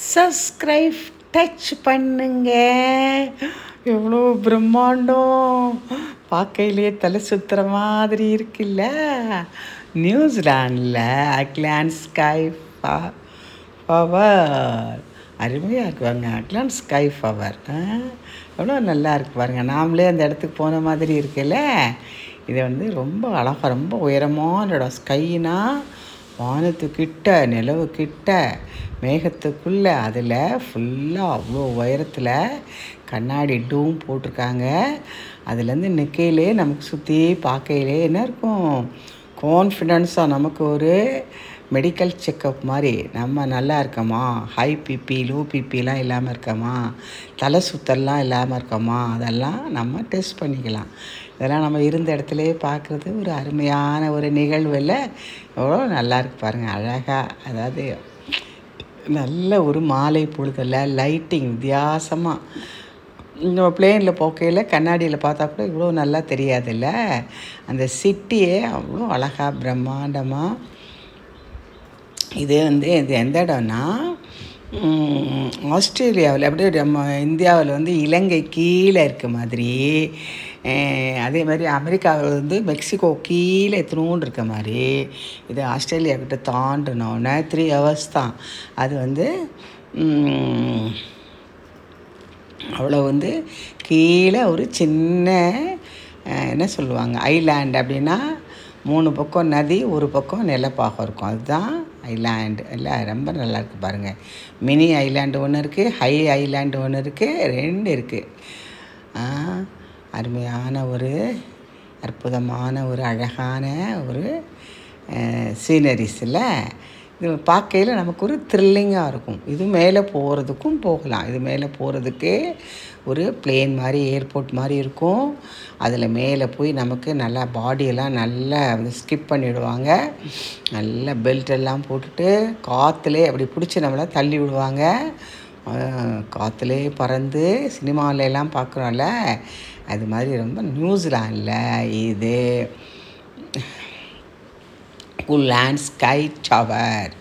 Subscribe touch பண்ணுங்க. எவ்வளோ பிரம்மாண்டம்! பார்க்கையிலே தலை சுற்றுற மாதிரி இருக்குல்ல. நியூசிலாண்டில் அக்லாண்ட் ஸ்கை பவர் அருமையாக இருக்கு பாருங்க. அக்லாண்ட் ஸ்கை பவர் எவ்வளோ நல்லா இருக்கு பாருங்கள். நாமளே அந்த இடத்துக்கு போன மாதிரி இருக்குல்ல. இது வந்து ரொம்ப அழகாக, ரொம்ப உயரமான இடம். ஸ்கைனா வானத்துக்கிட்ட, நிலவுக்கிட்ட, மேகத்துக்குள்ளே, அதில் ஃபுல்லாக அவ்வளோ உயரத்தில் கண்ணாடி டூம் போட்டிருக்காங்க. அதுலேருந்து நிற்கையிலே நமக்கு சுற்றி பார்க்கையிலே என்ன இருக்கும், கான்ஃபிடென்ஸாக நமக்கு ஒரு மெடிக்கல் செக்கப் மாதிரி நம்ம நல்லா இருக்கோமா, ஹை பிபி லோ பிபிலாம் இல்லாமல் இருக்கோமா, தலை சுத்தல்லாம் இல்லாமல் இருக்கோமா, அதெல்லாம் நம்ம டெஸ்ட் பண்ணிக்கலாம். இதெல்லாம் நம்ம இருந்த இடத்துலையே பார்க்குறது ஒரு அருமையான ஒரு நிகழ்வில் எவ்வளோ நல்லா இருக்கு பாருங்கள். அழகாக, அதாவது நல்ல ஒரு மாலை பொழுதில் லைட்டிங் வித்தியாசமாக. நம்ம பிளேனில் போக்கையில் கண்ணாடியில் பார்த்தா கூட இவ்வளோ நல்லா தெரியாதுல்ல. அந்த சிட்டியே அவ்வளோ அழகாக பிரம்மாண்டமாக. இது வந்து இது எந்த இடம்னா ஆஸ்திரேலியாவில், அப்படியே நம்ம இந்தியாவில் வந்து இலங்கை கீழே இருக்க மாதிரி, அதே மாதிரி அமெரிக்காவில் வந்து மெக்சிகோ கீழே எத்தனோண்டு இருக்க மாதிரி, இது ஆஸ்திரேலியா கிட்ட தாண்டினோன்னே 3 hours தான். அது வந்து அவ்வளோ வந்து கீழே ஒரு சின்ன என்ன சொல்லுவாங்க, ஐலாண்ட். அப்படின்னா 3 பக்கம் நதி, ஒரு பக்கம் நிலப்பாகம் இருக்கும். அதுதான் ஐலாண்டு. இல்லை, ரொம்ப நல்லா இருக்குது பாருங்கள். மினி ஐலாண்டு ஒன்று இருக்குது, ஹை ஐலாண்டு ஒன்று இருக்குது, 2 இருக்குது. அருமையான ஒரு அற்புதமான ஒரு அழகான ஒரு சீனரிஸில் இது பார்க்கையில் நமக்கு ஒரு த்ரில்லிங்காக இருக்கும். இது மேலே போகிறதுக்கும் போகலாம். இது மேலே போகிறதுக்கு ஒரு பிளேன் மாதிரி, ஏர்போர்ட் மாதிரி இருக்கும். அதில் மேலே போய் நமக்கு நல்லா பாடியெல்லாம் நல்லா வந்து ஸ்கிப் பண்ணிவிடுவாங்க. நல்லா பெல்ட்டெல்லாம் போட்டுட்டு காற்றுலே அப்படி பிடிச்சி நம்மளை தள்ளி விடுவாங்க. காற்றுலே பறந்து சினிமாவிலெல்லாம் பார்க்குறோம்ல, அது மாதிரி ரொம்ப நியூசிலாண்டில் இது அக்லாண்ட் ஸ்கை டவர்.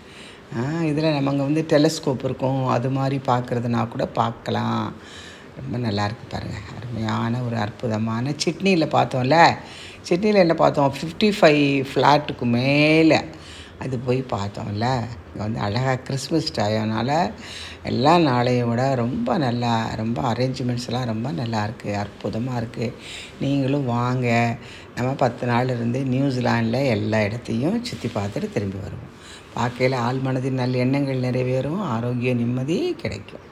இதில் நம்ம அங்கே வந்து டெலஸ்கோப் இருக்கும், அது மாதிரி பார்க்குறதுனா கூட பார்க்கலாம். ரொம்ப நல்லாயிருக்கு பாருங்கள். அருமையான ஒரு அற்புதமான. சிட்னியில் பார்த்தோம்ல, சிட்னியில் என்ன பார்த்தோம், 55 ஃப்ளாட்டுக்கு மேலே அது போய் பார்த்தோம்ல. இங்கே வந்து அழகாக கிறிஸ்மஸ் டைம்னால எல்லா நாளையும் விட ரொம்ப நல்லா, ரொம்ப அரேஞ்ச்மெண்ட்ஸ்லாம் ரொம்ப நல்லாயிருக்கு, அற்புதமாக இருக்குது. நீங்களும் வாங்க, நம்ம 10 நாள் இருந்து நியூசிலாண்டில் எல்லா இடத்தையும் சுற்றி பார்த்துட்டு திரும்பி வருவோம். பார்க்கையில் ஆள் மனதின் நல்ல எண்ணங்கள் நிறைவேறும், ஆரோக்கிய நிம்மதி கிடைக்கும்.